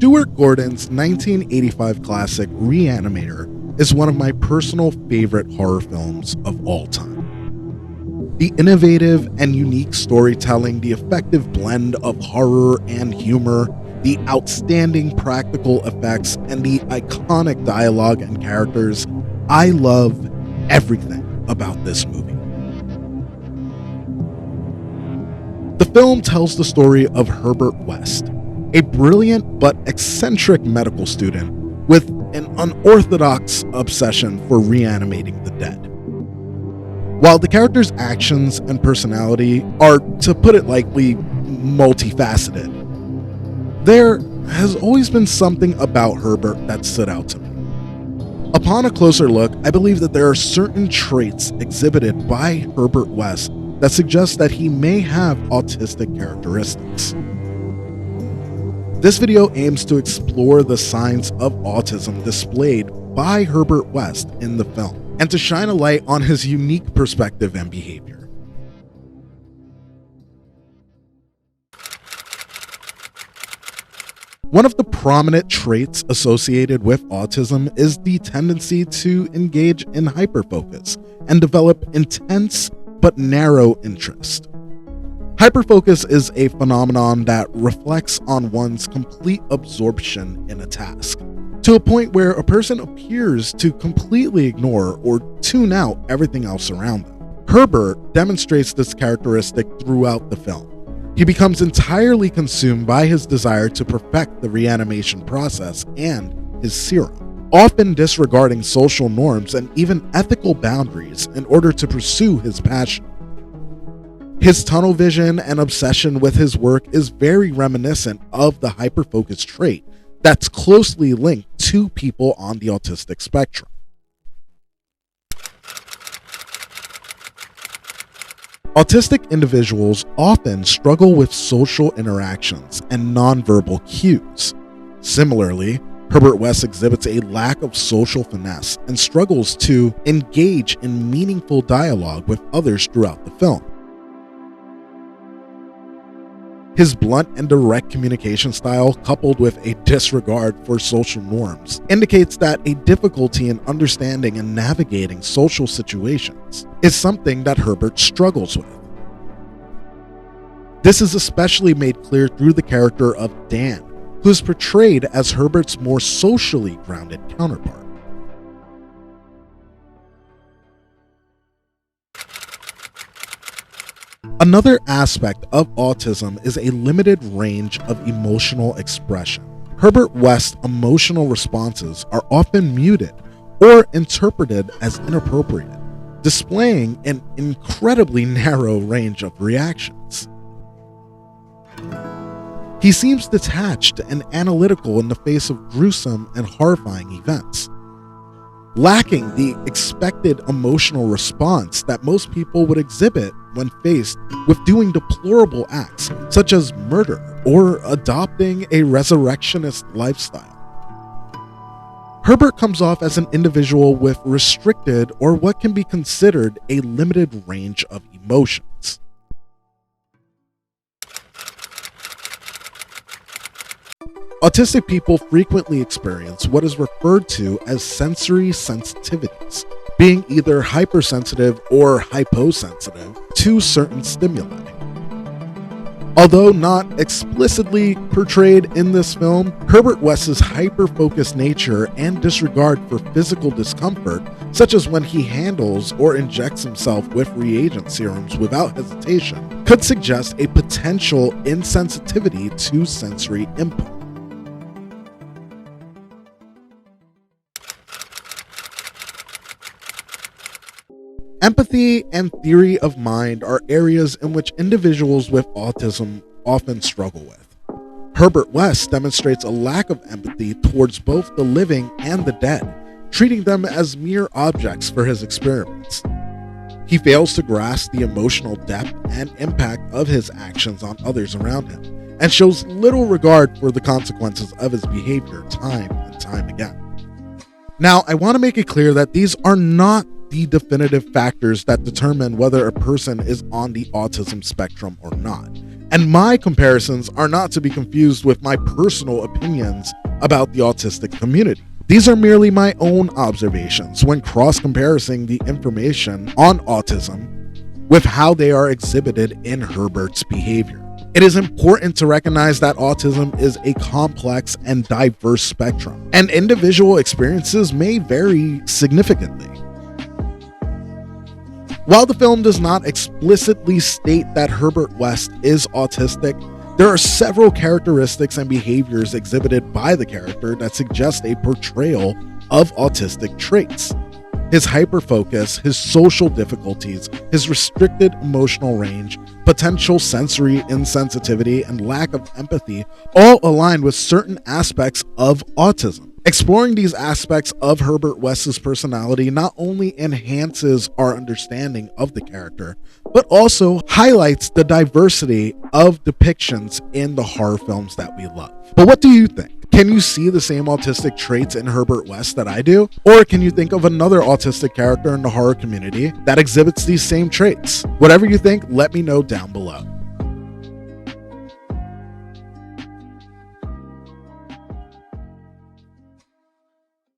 Stuart Gordon's 1985 classic Re-Animator is one of my personal favorite horror films of all time. The innovative and unique storytelling, the effective blend of horror and humor, the outstanding practical effects, and the iconic dialogue and characters, I love everything about this movie. The film tells the story of Herbert West, a brilliant but eccentric medical student with an unorthodox obsession for reanimating the dead. While the character's actions and personality are, to put it lightly, multifaceted, there has always been something about Herbert that stood out to me. Upon a closer look, I believe that there are certain traits exhibited by Herbert West that suggest that he may have autistic characteristics. This video aims to explore the signs of autism displayed by Herbert West in the film, and to shine a light on his unique perspective and behavior. One of the prominent traits associated with autism is the tendency to engage in hyperfocus and develop intense but narrow interest. Hyperfocus is a phenomenon that reflects on one's complete absorption in a task, to a point where a person appears to completely ignore or tune out everything else around them. Herbert demonstrates this characteristic throughout the film. He becomes entirely consumed by his desire to perfect the reanimation process and his serum, often disregarding social norms and even ethical boundaries in order to pursue his passion. His tunnel vision and obsession with his work is very reminiscent of the hyperfocus trait that's closely linked to people on the autistic spectrum. Autistic individuals often struggle with social interactions and nonverbal cues. Similarly, Herbert West exhibits a lack of social finesse and struggles to engage in meaningful dialogue with others throughout the film. His blunt and direct communication style, coupled with a disregard for social norms, indicates that a difficulty in understanding and navigating social situations is something that Herbert struggles with. This is especially made clear through the character of Dan, who is portrayed as Herbert's more socially grounded counterpart. Another aspect of autism is a limited range of emotional expression. Herbert West's emotional responses are often muted or interpreted as inappropriate, displaying an incredibly narrow range of reactions. He seems detached and analytical in the face of gruesome and horrifying events, lacking the expected emotional response that most people would exhibit when faced with doing deplorable acts such as murder or adopting a resurrectionist lifestyle. Herbert comes off as an individual with restricted or what can be considered a limited range of emotions. Autistic people frequently experience what is referred to as sensory sensitivities, being either hypersensitive or hyposensitive to certain stimuli. Although not explicitly portrayed in this film, Herbert West's hyper-focused nature and disregard for physical discomfort, such as when he handles or injects himself with reagent serums without hesitation, could suggest a potential insensitivity to sensory input. Empathy and theory of mind are areas in which individuals with autism often struggle with. Herbert West demonstrates a lack of empathy towards both the living and the dead, treating them as mere objects for his experiments. He fails to grasp the emotional depth and impact of his actions on others around him, and shows little regard for the consequences of his behavior time and time again. Now, I want to make it clear that these are not the definitive factors that determine whether a person is on the autism spectrum or not, And my comparisons are not to be confused with my personal opinions about the autistic community. These are merely my own observations when cross-comparing the information on autism with how they are exhibited in Herbert's behavior. It is important to recognize that autism is a complex and diverse spectrum, and individual experiences may vary significantly. While the film does not explicitly state that Herbert West is autistic, there are several characteristics and behaviors exhibited by the character that suggest a portrayal of autistic traits. His hyperfocus, his social difficulties, his restricted emotional range, potential sensory insensitivity, and lack of empathy all align with certain aspects of autism. Exploring these aspects of Herbert West's personality not only enhances our understanding of the character, but also highlights the diversity of depictions in the horror films that we love. But what do you think? Can you see the same autistic traits in Herbert West that I do? Or can you think of another autistic character in the horror community that exhibits these same traits? Whatever you think, let me know down below.